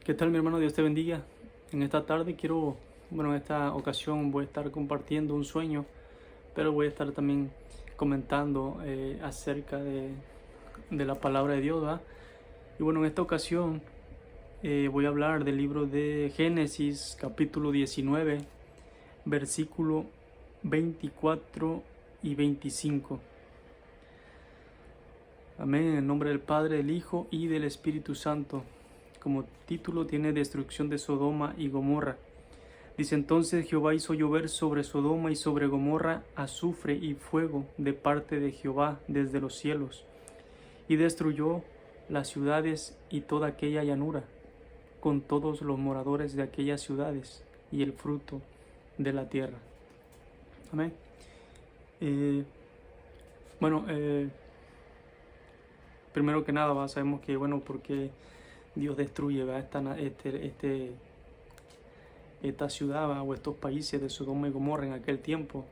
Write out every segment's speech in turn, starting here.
¿Qué tal, mi hermano? Dios te bendiga. En esta tarde en esta ocasión voy a estar compartiendo un sueño, pero voy a estar también comentando acerca de la palabra de Dios, ¿verdad? Y bueno, en esta ocasión voy a hablar del libro de Génesis, capítulo 19, versículo 24 y 25. Amén, en el nombre del Padre, del Hijo y del Espíritu Santo. Como título tiene Destrucción de Sodoma y Gomorra. Dice: entonces Jehová hizo llover sobre Sodoma y sobre Gomorra azufre y fuego de parte de Jehová desde los cielos, y destruyó las ciudades y toda aquella llanura, con todos los moradores de aquellas ciudades y el fruto de la tierra. Amén. Bueno, primero que nada, sabemos que, porque Dios destruye, esta ciudad, o estos países de Sodoma y Gomorra en aquel tiempo,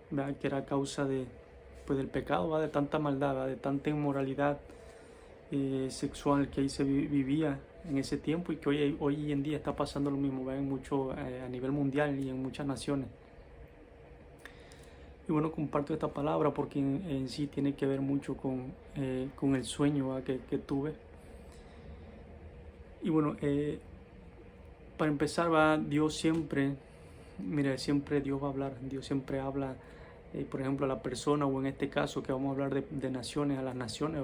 ¿verdad? Que era causa del pecado, ¿verdad? De tanta maldad, ¿verdad? De tanta inmoralidad sexual que ahí se vivía en ese tiempo, y que hoy en día está pasando lo mismo, ¿verdad? A nivel mundial y en muchas naciones. Y bueno, comparto esta palabra porque en sí tiene que ver mucho con el sueño que tuve. Y bueno, para empezar, Dios siempre Dios va a hablar. Dios siempre habla, por ejemplo, a la persona, o en este caso que vamos a hablar de naciones, a las naciones,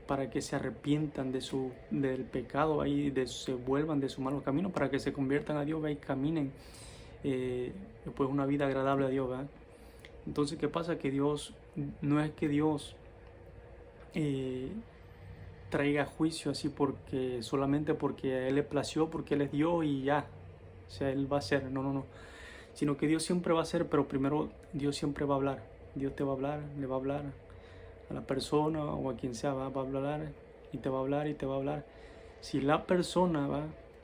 para que se arrepientan del pecado, se vuelvan de su malo camino, para que se conviertan a Dios, y caminen pues una vida agradable a Dios, ¿verdad? Entonces, ¿qué pasa? Que Dios, no es que Dios traiga juicio así solamente porque a Él le plació, porque Él es Dios y ya, o sea, Él va a hacer, no, sino que Dios siempre va a hacer, pero primero Dios siempre va a hablar. Dios te va a hablar, le va a hablar a la persona o a quien sea, va a hablar y te va a hablar y te va a hablar. Si la persona,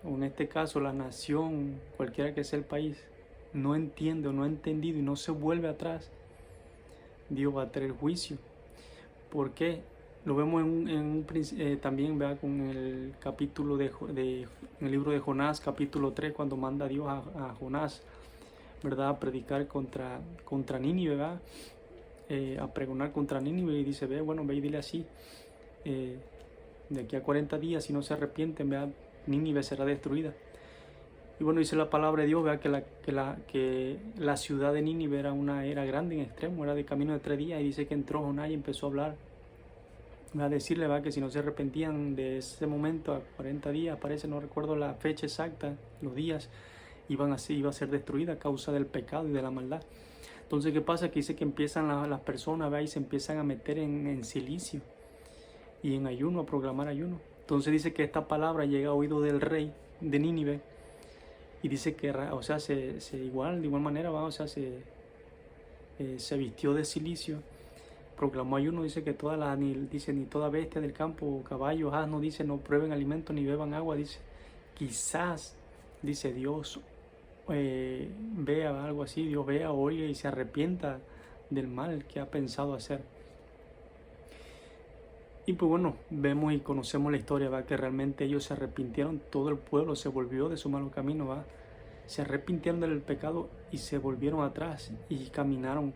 o en este caso la nación, cualquiera que sea el país, no entiende o no ha entendido y no se vuelve atrás, Dios va a traer juicio. ¿Por qué? Lo vemos también, con el capítulo en el libro de Jonás, capítulo 3, cuando manda Dios a Jonás, ¿verdad? A predicar contra Nínive, ¿verdad? A pregonar contra Nínive, y dice: ve y dile así, de aquí a 40 días, si no se arrepienten, ¿verdad? Nínive será destruida. Y bueno, dice la palabra de Dios, ¿verdad? Que la ciudad de Nínive era grande en extremo, era de camino de 3 días, y dice que entró Jonás y empezó a hablar, a decirle, que si no se arrepentían de ese momento a 40 días, parece, no recuerdo la fecha exacta, los días, iba a ser destruida a causa del pecado y de la maldad. Entonces, ¿qué pasa? Que dice que empiezan las personas, y se empiezan a meter en silicio y en ayuno, a proclamar ayuno. Entonces dice que esta palabra llega a oído del rey de Nínive, y dice que, o sea, de igual manera, se vistió de silicio, proclamó ayuno. Dice que ni toda bestia del campo, caballo, asno, dice, no prueben alimento ni beban agua. Dice, quizás, dice, Dios vea algo así, Dios vea, oiga y se arrepienta del mal que ha pensado hacer. Y pues bueno, vemos y conocemos la historia, que realmente ellos se arrepintieron, todo el pueblo se volvió de su malo camino, se arrepintieron del pecado y se volvieron atrás y caminaron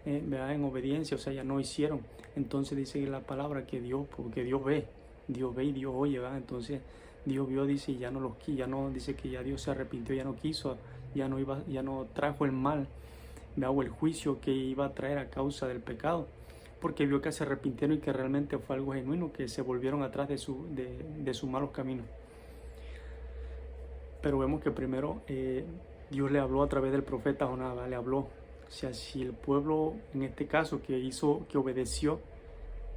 en obediencia, o sea, ya no hicieron. Entonces dice la palabra que porque Dios ve y Dios oye, entonces Dios vio, dice, y ya no, dice que ya Dios se arrepintió, ya no quiso, ya no trajo el mal, o el juicio que iba a traer a causa del pecado, porque vio que se arrepintieron y que realmente fue algo genuino, que se volvieron atrás de sus malos caminos. Pero vemos que primero Dios le habló a través del profeta Jonás, le habló. O sea, si el pueblo, en este caso, que obedeció,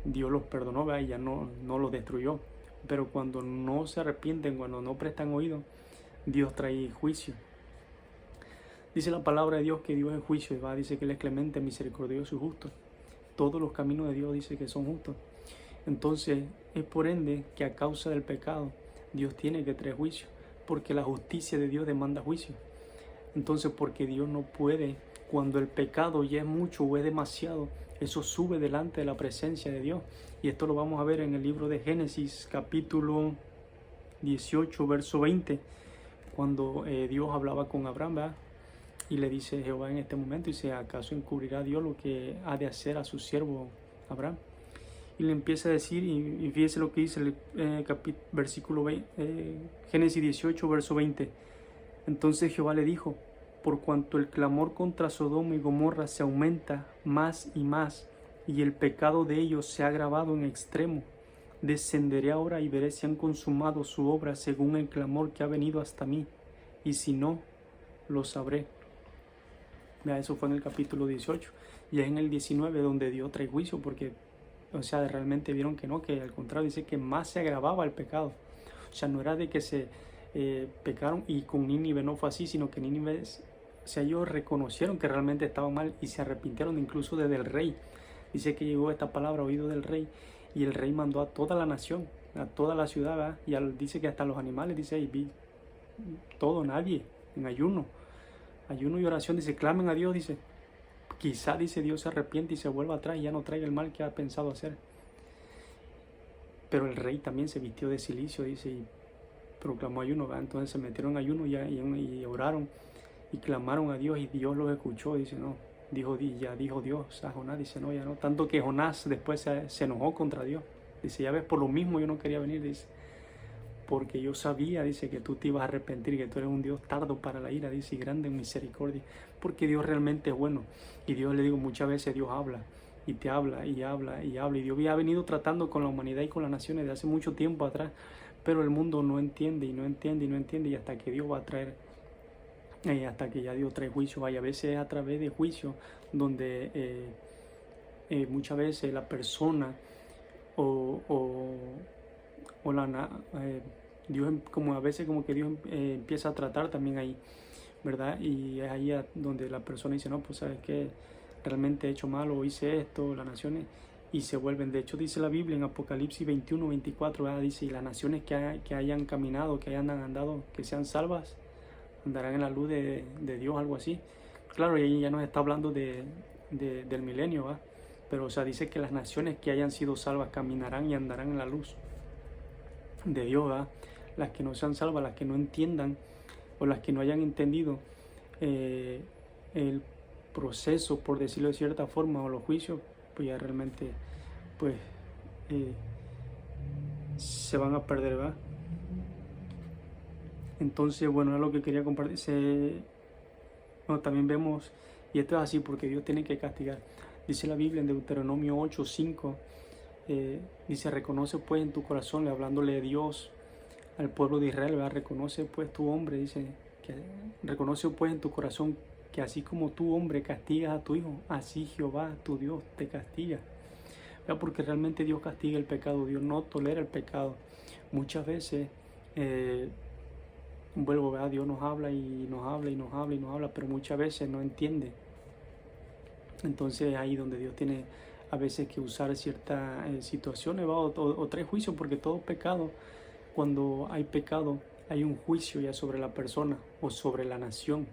Dios los perdonó, y ya no los destruyó. Pero cuando no se arrepienten, cuando no prestan oído, Dios trae juicio. Dice la palabra de Dios que Dios es juicio, dice que Él es clemente, misericordioso y justo. Todos los caminos de Dios dice que son justos. Entonces, es por ende que a causa del pecado, Dios tiene que traer juicio, porque la justicia de Dios demanda juicio. Entonces, porque Dios no puede, cuando el pecado ya es mucho o es demasiado, eso sube delante de la presencia de Dios. Y esto lo vamos a ver en el libro de Génesis, capítulo 18, verso 20, cuando Dios hablaba con Abraham, ¿verdad? Y le dice Jehová en este momento, dice, ¿acaso encubrirá Dios lo que ha de hacer a su siervo Abraham? Y le empieza a decir, y fíjese lo que dice el versículo 20, Génesis 18, verso 20. Entonces Jehová le dijo, por cuanto el clamor contra Sodoma y Gomorra se aumenta más y más, y el pecado de ellos se ha agravado en extremo, descenderé ahora y veré si han consumado su obra según el clamor que ha venido hasta mí, y si no, lo sabré. Eso fue en el capítulo 18, y es en el 19 donde Dios trae juicio, porque, o sea, realmente vieron que no, que al contrario dice que más se agravaba el pecado. O sea, no era de que se pecaron y con Nínive no fue así, sino que Nínive, o sea, ellos reconocieron que realmente estaban mal y se arrepintieron incluso desde el rey. Dice que llegó esta palabra a oído del rey, y el rey mandó a toda la nación, a toda la ciudad, ¿verdad? Y dice que hasta los animales, dice, y vi todo, nadie, en ayuno y oración, dice, clamen a Dios, dice, quizá, dice, Dios se arrepiente y se vuelva atrás y ya no traiga el mal que ha pensado hacer. Pero el rey también se vistió de cilicio, dice, y proclamó ayuno, ¿verdad? Entonces se metieron en ayuno y oraron y clamaron a Dios, y Dios los escuchó, dice, no, ya dijo Dios a Jonás, dice, no, ya no, tanto que Jonás después se enojó contra Dios, dice, ya ves, por lo mismo yo no quería venir, dice, porque yo sabía, dice, que tú te ibas a arrepentir, que tú eres un Dios tardo para la ira, dice, y grande en misericordia, porque Dios realmente es bueno. Y Dios, le digo, muchas veces Dios habla, y te habla, y habla, y habla, y Dios ha venido tratando con la humanidad y con las naciones de hace mucho tiempo atrás, pero el mundo no entiende, y no entiende, y no entiende, y hasta que Dios va a traer, hasta que ya Dios trae juicio, y a veces es a través de juicio, donde muchas veces la persona, Dios, como a veces como que Dios empieza a tratar también ahí, ¿verdad? Y es ahí donde la persona dice, no, pues sabes que realmente he hecho mal o hice esto, las naciones, y se vuelven. De hecho dice la Biblia en Apocalipsis 21, 24, ¿verdad? Dice, y las naciones que hayan caminado, que hayan andado, que sean salvas, andarán en la luz de Dios, algo así. Claro, y ahí ya nos está hablando del milenio, ¿verdad? Pero, o sea, dice que las naciones que hayan sido salvas caminarán y andarán en la luz de Dios, ¿verdad? Las que no sean salvas, las que no entiendan o las que no hayan entendido el proceso, por decirlo de cierta forma, o los juicios, pues ya realmente pues se van a perder, ¿verdad? Entonces, bueno, es lo que quería compartir. Bueno, también vemos, y esto es así porque Dios tiene que castigar. Dice la Biblia en Deuteronomio 8:5, dice, reconoce pues en tu corazón, hablándole de Dios al pueblo de Israel, ¿verdad? Reconoce pues tu hombre, dice, que reconoce pues en tu corazón que así como tú, hombre, castigas a tu hijo, así Jehová, tu Dios, te castiga, ¿verdad? Porque realmente Dios castiga el pecado, Dios no tolera el pecado. Muchas veces, ¿verdad? Dios nos habla y nos habla y nos habla y nos habla, pero muchas veces no entiende. Entonces ahí donde Dios tiene a veces que usar ciertas situaciones, o trae juicio, porque todo pecado, cuando hay pecado, hay un juicio ya sobre la persona o sobre la nación,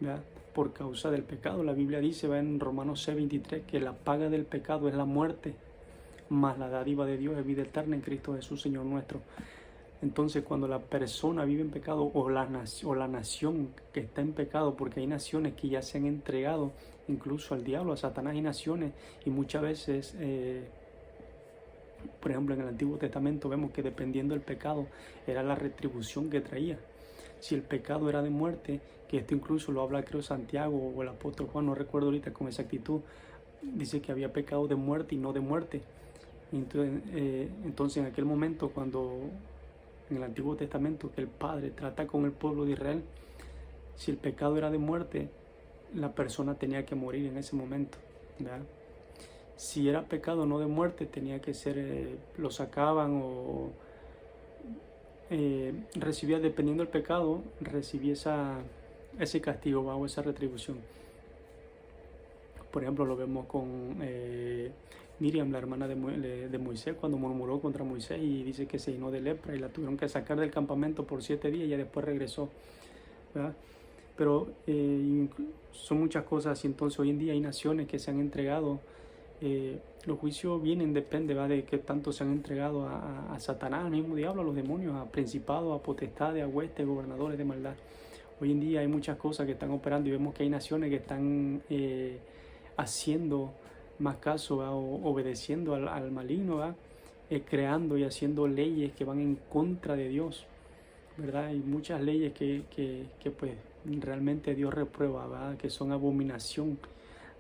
¿verdad? Por causa del pecado. La Biblia dice, va en Romanos 6:23, que la paga del pecado es la muerte, mas la dádiva de Dios es vida eterna en Cristo Jesús, Señor nuestro. Entonces, cuando la persona vive en pecado, o la nación que está en pecado, porque hay naciones que ya se han entregado incluso al diablo, a Satanás, y naciones, y muchas veces, por ejemplo, en el Antiguo Testamento vemos que dependiendo del pecado era la retribución que traía. Si el pecado era de muerte, que esto incluso lo habla, creo, Santiago o el apóstol Juan, no recuerdo ahorita con exactitud, dice que había pecado de muerte y no de muerte. Entonces en aquel momento, cuando en el Antiguo Testamento, que el Padre trata con el pueblo de Israel, si el pecado era de muerte, la persona tenía que morir en ese momento, ¿verdad? Si era pecado no de muerte, tenía que ser, lo sacaban o recibía, dependiendo del pecado, recibía ese castigo o esa retribución. Por ejemplo, lo vemos con Miriam, la hermana de Moisés, cuando murmuró contra Moisés y dice que se llenó de lepra y la tuvieron que sacar del campamento por 7 días y ya después regresó, ¿verdad? Pero son muchas cosas, y entonces hoy en día hay naciones que se han entregado Los juicios vienen, depende, ¿va? De qué tanto se han entregado a Satanás, al mismo diablo, a los demonios, a principados, a potestades, a huestes, gobernadores de maldad. Hoy en día hay muchas cosas que están operando y vemos que hay naciones que están haciendo más caso, ¿va? O obedeciendo al maligno, ¿va? Creando y haciendo leyes que van en contra de Dios, ¿verdad? Hay muchas leyes que pues realmente Dios reprueba, ¿verdad? Que son abominación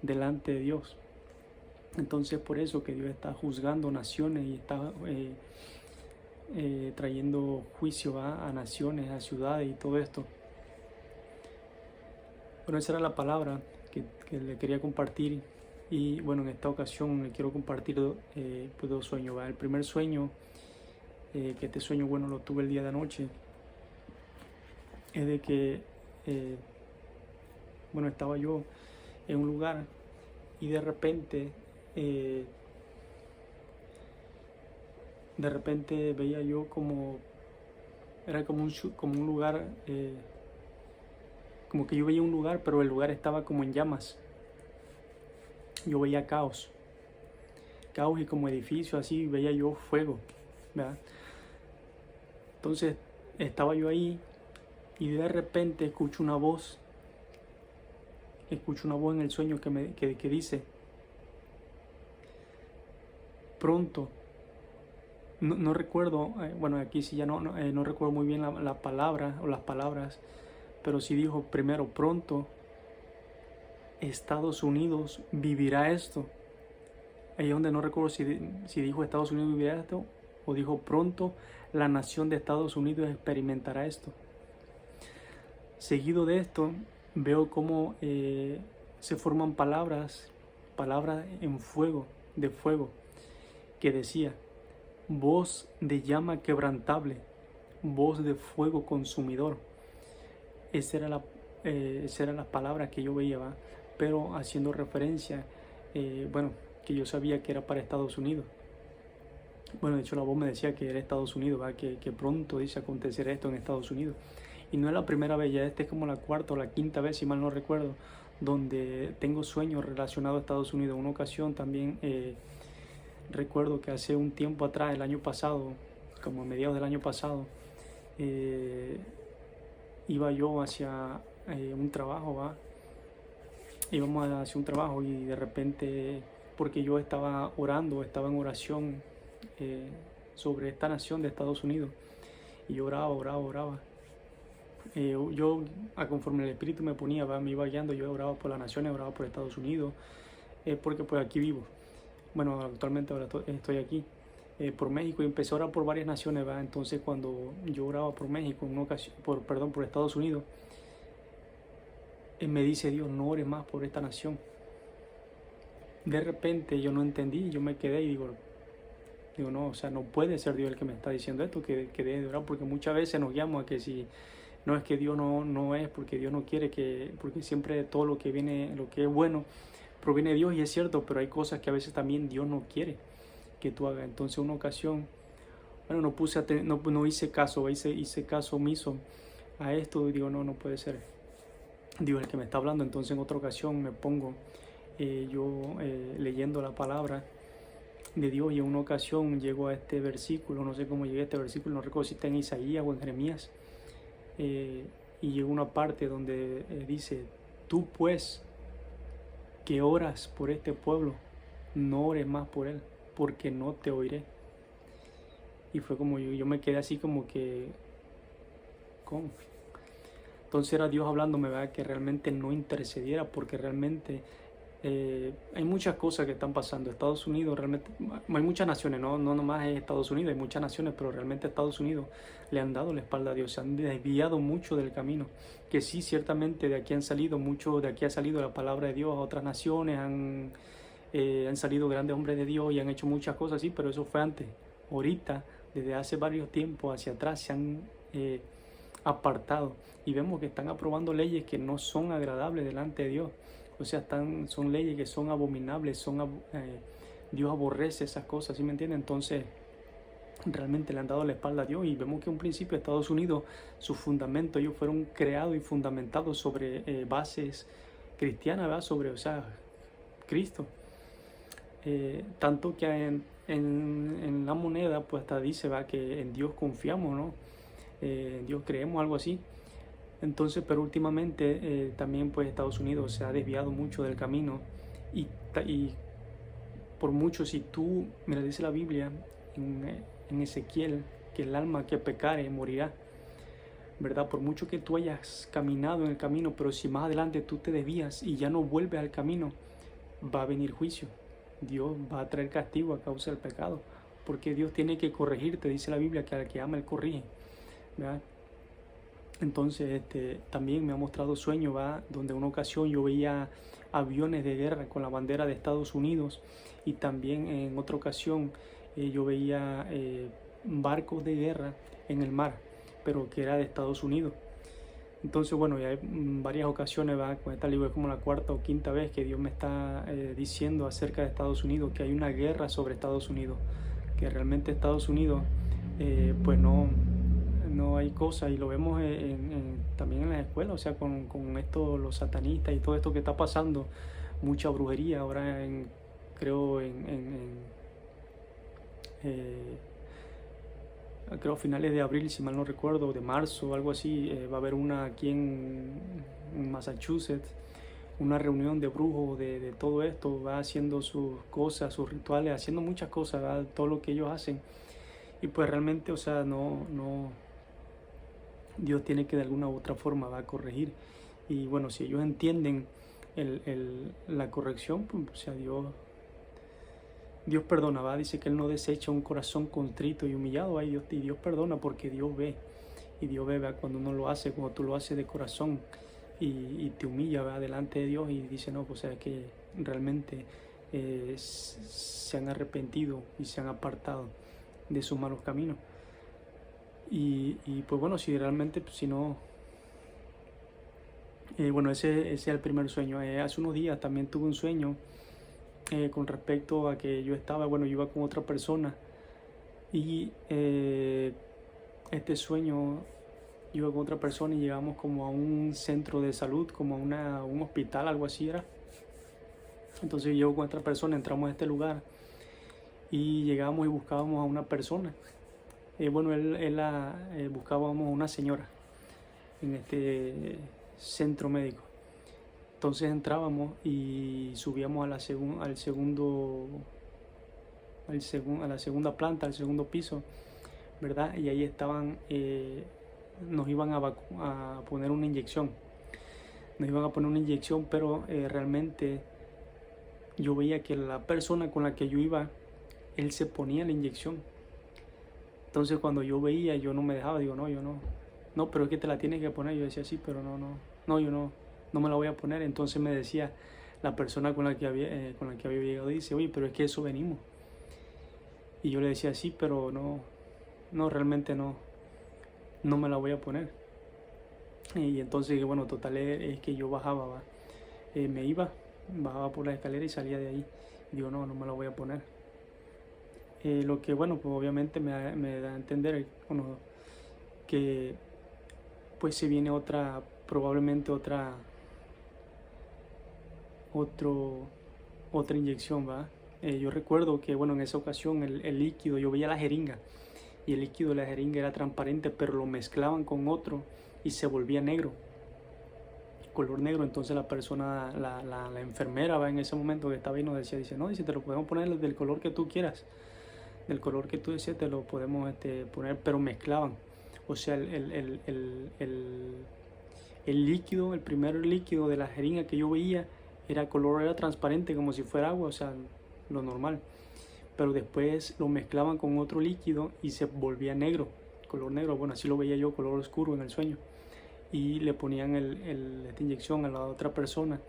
delante de Dios. Entonces por eso que Dios está juzgando naciones y está trayendo juicio, ¿va? A naciones, a ciudades y todo esto. Bueno, esa era la palabra que le quería compartir. Y bueno, en esta ocasión le quiero compartir pues 2 sueños, ¿va? El primer sueño, que este sueño, bueno, lo tuve el día de anoche, es de que, bueno, estaba yo en un lugar y de repente veía yo como, era como un lugar, como que yo veía un lugar, pero el lugar estaba como en llamas. Yo veía caos y como edificio así, veía yo fuego, ¿verdad? Entonces estaba yo ahí y de repente escucho una voz en el sueño que dice, pronto, no recuerdo, bueno, aquí sí ya no recuerdo muy bien la palabra o las palabras, pero sí dijo primero, pronto Estados Unidos vivirá esto. Ahí es donde no recuerdo si dijo Estados Unidos vivirá esto o dijo pronto la nación de Estados Unidos experimentará esto. Seguido de esto, veo cómo se forman palabras en fuego, de fuego, que decía, voz de llama quebrantable, voz de fuego consumidor. Esa era la palabra que yo veía, ¿va? Pero haciendo referencia, bueno, que yo sabía que era para Estados Unidos. Bueno, de hecho la voz me decía que era Estados Unidos, ¿va? Que pronto dice acontecer esto en Estados Unidos. Y no es la primera vez, ya esta es como la 4ª o la 5ª vez, si mal no recuerdo, donde tengo sueños relacionados a Estados Unidos. Una ocasión también recuerdo que hace un tiempo atrás, el año pasado, como a mediados del año pasado, iba yo hacia un trabajo, ¿va? Íbamos hacia un trabajo y de repente, porque yo estaba orando, estaba en oración sobre esta nación de Estados Unidos, y yo oraba. Yo, a conforme el Espíritu me ponía, ¿va? Me iba guiando, yo oraba por las naciones, oraba por Estados Unidos, porque pues aquí vivo. Bueno, actualmente ahora estoy aquí, por México, y empecé a orar por varias naciones, ¿va? Entonces cuando yo oraba por México, en una ocasión, por Estados Unidos, me dice Dios, no ores más por esta nación. De repente yo no entendí, yo me quedé y digo no, o sea, no puede ser Dios el que me está diciendo esto, que debe de orar, porque muchas veces nos guiamos a que si no es que Dios no es, porque Dios no quiere, porque siempre todo lo que viene, lo que es bueno, proviene de Dios, y es cierto, pero hay cosas que a veces también Dios no quiere que tú hagas. Entonces una ocasión, bueno, no hice caso, hice caso omiso a esto, y digo, no puede ser Dios el que me está hablando. Entonces en otra ocasión me pongo yo leyendo la palabra de Dios, y en una ocasión llego a este versículo, no sé cómo llegué a este versículo, no recuerdo si está en Isaías o en Jeremías, y llegó una parte donde dice, tú pues que oras por este pueblo, no ores más por él, porque no te oiré. Y fue como yo me quedé así como que, ¿cómo? Entonces era Dios hablándome, ¿verdad? Que realmente no intercediera, porque realmente hay muchas cosas que están pasando. Estados Unidos, realmente, hay muchas naciones, no nomás es Estados Unidos, hay muchas naciones, pero realmente Estados Unidos le han dado la espalda a Dios, se han desviado mucho del camino. Que sí, ciertamente de aquí ha salido la palabra de Dios a otras naciones, han salido grandes hombres de Dios y han hecho muchas cosas, sí, pero eso fue antes. Ahorita, desde hace varios tiempos hacia atrás, se han apartado, y vemos que están aprobando leyes que no son agradables delante de Dios. O sea, son leyes que son abominables, Dios aborrece esas cosas, ¿sí me entienden? Entonces realmente le han dado la espalda a Dios, y vemos que en un principio Estados Unidos, sus fundamentos, ellos fueron creados y fundamentados sobre bases cristianas, ¿verdad? Sobre, o sea, Cristo. Tanto que en la moneda pues hasta dice, va, que en Dios confiamos, ¿no? En Dios creemos, algo así. Entonces, pero últimamente también pues Estados Unidos se ha desviado mucho del camino y por mucho, si tú, mira, dice la Biblia en Ezequiel, que el alma que pecare morirá, ¿verdad? Por mucho que tú hayas caminado en el camino, pero si más adelante tú te desvías y ya no vuelves al camino, va a venir juicio. Dios va a traer castigo a causa del pecado, porque Dios tiene que corregirte, dice la Biblia, que al que ama Él corrige, ¿verdad? Entonces, también me ha mostrado sueños, ¿va? Donde una ocasión yo veía aviones de guerra con la bandera de Estados Unidos, y también en otra ocasión yo veía barcos de guerra en el mar, pero que era de Estados Unidos. Entonces, bueno, ya en varias ocasiones, ¿va? Con esta libro es como la cuarta o quinta vez que Dios me está diciendo acerca de Estados Unidos, que hay una guerra sobre Estados Unidos, que realmente Estados Unidos pues no hay cosa, y lo vemos también en las escuelas, o sea, con esto, los satanistas y todo esto que está pasando, mucha brujería ahora creo creo finales de abril, si mal no recuerdo, de marzo o algo así, va a haber una aquí en Massachusetts, una reunión de brujos de todo esto, va haciendo sus cosas, sus rituales, haciendo muchas cosas, ¿va? Todo lo que ellos hacen, y pues realmente, o sea, Dios tiene que de alguna u otra forma va a corregir, y bueno, si ellos entienden la corrección, pues, o sea, Dios perdona, ¿va? Dice que Él no desecha un corazón contrito y humillado, y Dios perdona porque Dios ve, y Dios ve, ¿va? Cuando uno lo hace, cuando tú lo haces de corazón y te humilla, ¿va? Delante de Dios, y dice, no, pues, o sea, que realmente se han arrepentido y se han apartado de sus malos caminos. Y pues bueno, si realmente, pues, si no, bueno, ese es el primer sueño. Hace unos días también tuve un sueño con respecto a que yo iba con otra persona, y este sueño, yo iba con otra persona y llegamos como a un centro de salud, como a un hospital, algo así era. Entonces yo con otra persona entramos a este lugar y llegamos y buscábamos a una persona. Buscábamos a una señora en este centro médico. Entonces entrábamos y subíamos a la segunda planta, al segundo piso, ¿verdad? Y ahí estaban, nos iban a poner una inyección. Pero realmente yo veía que la persona con la que yo iba, él se ponía la inyección. Entonces cuando yo veía, yo no me dejaba, digo, no, yo no, pero es que te la tienes que poner. Yo decía, sí, pero yo no me la voy a poner. Entonces me decía la persona con la que había llegado, dice, oye, pero es que eso venimos. Y yo le decía, sí, pero no, realmente no me la voy a poner. Y entonces, bueno, total es que yo bajaba, ¿va? Bajaba por la escalera y salía de ahí. Y digo, no me la voy a poner. Lo que, bueno, pues obviamente me da a entender, bueno, que pues se viene probablemente otra inyección, ¿va? Yo recuerdo que, bueno, en esa ocasión el líquido, yo veía la jeringa, y el líquido de la jeringa era transparente, pero lo mezclaban con otro y se volvía negro, color negro. Entonces la persona, la enfermera, ¿va? En ese momento que estaba ahí nos dice, no, dice, te lo podemos poner del color que tú quieras, del color que tú desees, te lo podemos poner, pero mezclaban. O sea, el líquido, el primer líquido de la jeringa que yo veía era transparente, como si fuera agua, o sea, lo normal. Pero después lo mezclaban con otro líquido y se volvía negro, color negro. Bueno, así lo veía yo, color oscuro en el sueño. Y le ponían esta inyección a la otra persona.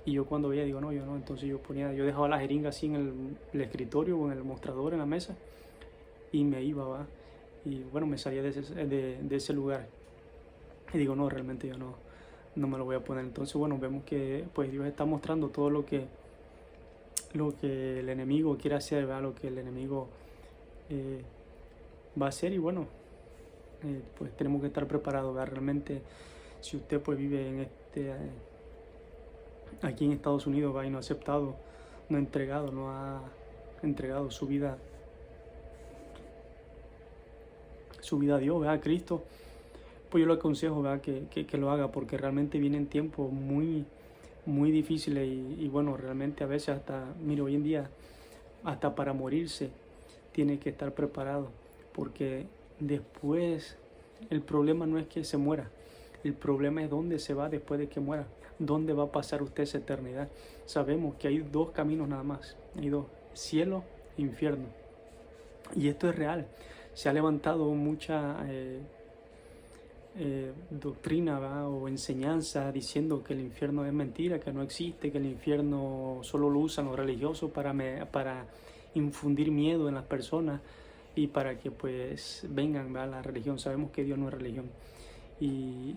Y yo cuando veía, digo, no, yo no. Entonces yo dejaba la jeringa así en el escritorio o en el mostrador, en la mesa, y me iba, ¿va? Y bueno, me salía de ese lugar. Y digo, no, realmente yo no me lo voy a poner. Entonces, bueno, vemos que pues Dios está mostrando todo lo que el enemigo quiere hacer, ¿verdad? Lo que el enemigo va a hacer. Y bueno, pues tenemos que estar preparados, ¿verdad? Realmente, si usted pues vive aquí en Estados Unidos, ¿va? Y no ha aceptado no ha entregado su vida a Dios, ¿verdad? A Cristo, pues yo le aconsejo, ¿verdad? Que lo haga, porque realmente vienen tiempos muy difíciles y bueno, realmente a veces hasta, mire, hoy en día, hasta para morirse, tiene que estar preparado, porque después el problema no es que se muera, el problema es dónde se va después de que muera, dónde va a pasar usted esa eternidad. Sabemos que hay dos caminos nada más, hay dos, cielo e infierno, y esto es real. Se ha levantado mucha doctrina, ¿va? O enseñanza diciendo que el infierno es mentira, que no existe, que el infierno solo lo usan los religiosos para infundir miedo en las personas y para que pues vengan, ¿va? A la religión. Sabemos que Dios no es religión y,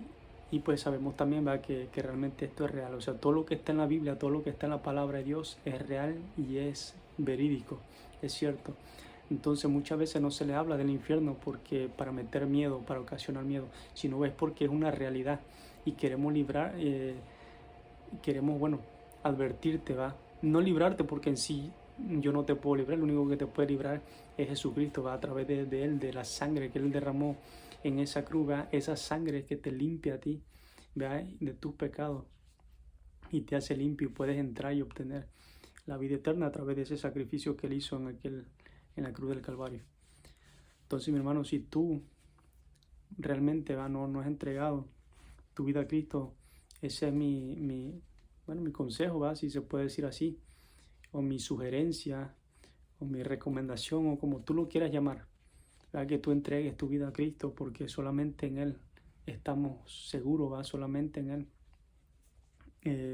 y pues sabemos también, ¿va? Que realmente esto es real. O sea, todo lo que está en la Biblia, todo lo que está en la palabra de Dios es real y es verídico, es cierto. Entonces muchas veces no se le habla del infierno porque para meter miedo, para ocasionar miedo, sino es porque es una realidad y queremos queremos, bueno, advertirte, ¿va? No librarte porque en sí yo no te puedo librar, lo único que te puede librar es Jesucristo, ¿va? A través de Él, de la sangre que Él derramó en esa cruz, ¿va? Esa sangre que te limpia a ti, ¿va? De tus pecados y te hace limpio y puedes entrar y obtener la vida eterna a través de ese sacrificio que Él hizo en la cruz del Calvario. Entonces, mi hermano, si tú realmente no has entregado tu vida a Cristo, ese es mi consejo, ¿va? Si se puede decir así, o mi sugerencia, o mi recomendación, o como tú lo quieras llamar, ¿va? Que tú entregues tu vida a Cristo, porque solamente en Él estamos seguros, ¿va? Solamente en Él.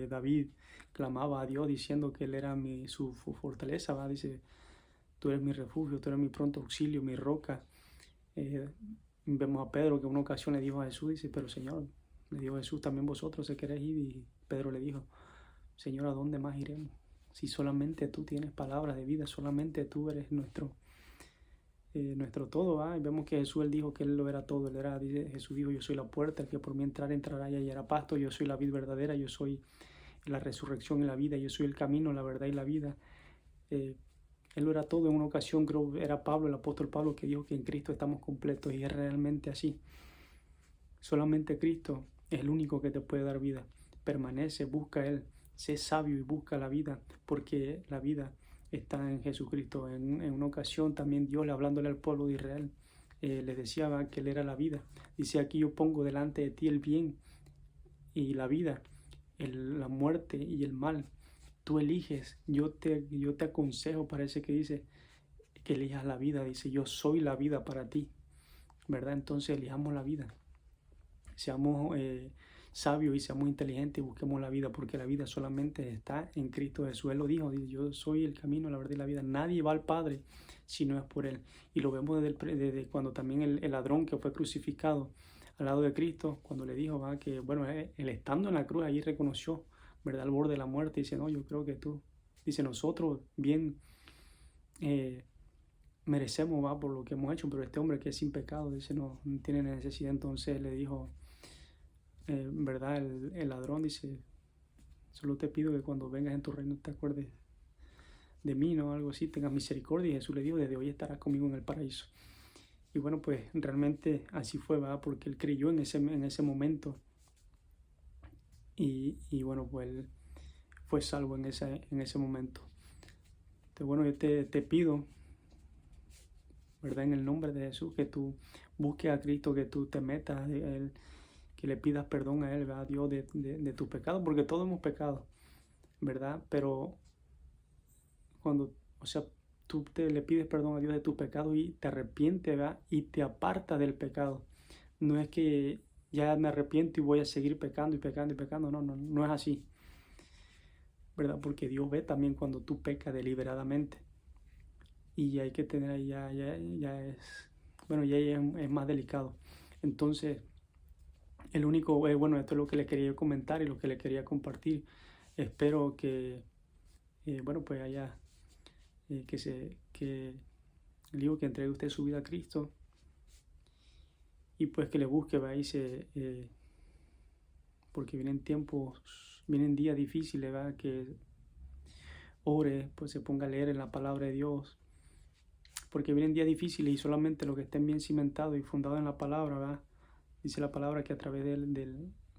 David clamaba a Dios diciendo que Él era su fortaleza, ¿va? Dice, tú eres mi refugio, tú eres mi pronto auxilio, mi roca. Vemos a Pedro que en una ocasión le dijo a Jesús, dice, pero Señor, le dijo Jesús, también vosotros se queréis ir. Y Pedro le dijo, Señor, ¿a dónde más iremos? Si solamente tú tienes palabras de vida, solamente tú eres nuestro todo, ¿va? Y vemos que Jesús, Él dijo que Él lo era todo, Jesús dijo, yo soy la puerta, el que por mí entrará y hallará pasto, yo soy la vid verdadera, yo soy la resurrección y la vida, yo soy el camino, la verdad y la vida. Él lo era todo. En una ocasión creo era Pablo, el apóstol Pablo, que dijo que en Cristo estamos completos y es realmente así. Solamente Cristo es el único que te puede dar vida. Permanece, busca a Él, sé sabio y busca la vida, porque la vida está en Jesucristo. En una ocasión también Dios, hablándole al pueblo de Israel, les decía que Él era la vida. Dice, aquí yo pongo delante de ti el bien y la vida, la muerte y el mal. Tú eliges, yo te aconsejo, parece que dice, que elijas la vida. Dice, yo soy la vida para ti, ¿verdad? Entonces elijamos la vida. Seamos sabios y seamos inteligentes y busquemos la vida, porque la vida solamente está en Cristo Jesús. Él lo dijo, dice, yo soy el camino, la verdad y la vida. Nadie va al Padre si no es por Él. Y lo vemos desde cuando también el ladrón que fue crucificado al lado de Cristo, cuando le dijo, ¿va? Que bueno, él estando en la cruz allí reconoció, ¿verdad? Al borde de la muerte, dice, no, yo creo que tú, dice, nosotros bien merecemos, ¿va? Por lo que hemos hecho, pero este hombre que es sin pecado, dice, no tiene necesidad. Entonces le dijo, ¿verdad? El ladrón dice, solo te pido que cuando vengas en tu reino te acuerdes de mí, ¿no? Algo así, tengas misericordia. Y Jesús le dijo, desde hoy estarás conmigo en el paraíso. Y bueno, pues realmente así fue, ¿verdad? Porque él creyó en ese momento. Y bueno, pues él fue salvo en ese momento. Entonces, bueno, yo te pido, ¿verdad? En el nombre de Jesús, que tú busques a Cristo, que tú te metas a Él, que le pidas perdón a Él, ¿verdad? A Dios de tus pecados, porque todos hemos pecado, ¿verdad? Pero cuando, o sea, tú le pides perdón a Dios de tus pecados y te arrepientes, ¿verdad? Y te apartas del pecado. No es que ya me arrepiento y voy a seguir pecando y pecando y pecando, no es así, ¿verdad? Porque Dios ve también cuando tú pecas deliberadamente. Y hay que tener ahí, ya es, bueno, ya es más delicado. Entonces, el único, bueno, esto es lo que le quería comentar y lo que le quería compartir. Espero que, bueno, pues haya, que digo que entregue usted su vida a Cristo y pues que le busque, ¿va? Porque vienen tiempos, vienen días difíciles, ¿va? Que ore, pues se ponga a leer en la palabra de Dios, porque vienen días difíciles y solamente los que estén bien cimentados y fundados en la palabra, ¿verdad? Dice la palabra que a través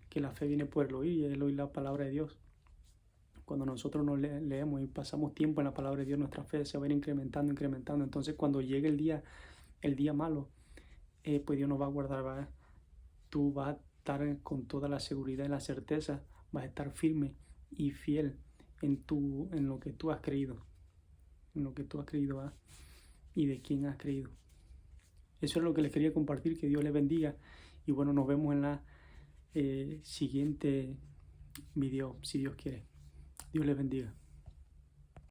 que la fe viene por el oír y el oír la palabra de Dios. Cuando nosotros nos leemos y pasamos tiempo en la palabra de Dios, nuestra fe se va a ir incrementando, incrementando. Entonces cuando llegue el día malo, pues Dios nos va a guardar, ¿verdad? Tú vas a estar con toda la seguridad y la certeza, vas a estar firme y fiel en lo que tú has creído, ¿verdad? Y de quién has creído. Eso es lo que les quería compartir, que Dios les bendiga. Y bueno, nos vemos en la siguiente video, si Dios quiere. Dios les bendiga.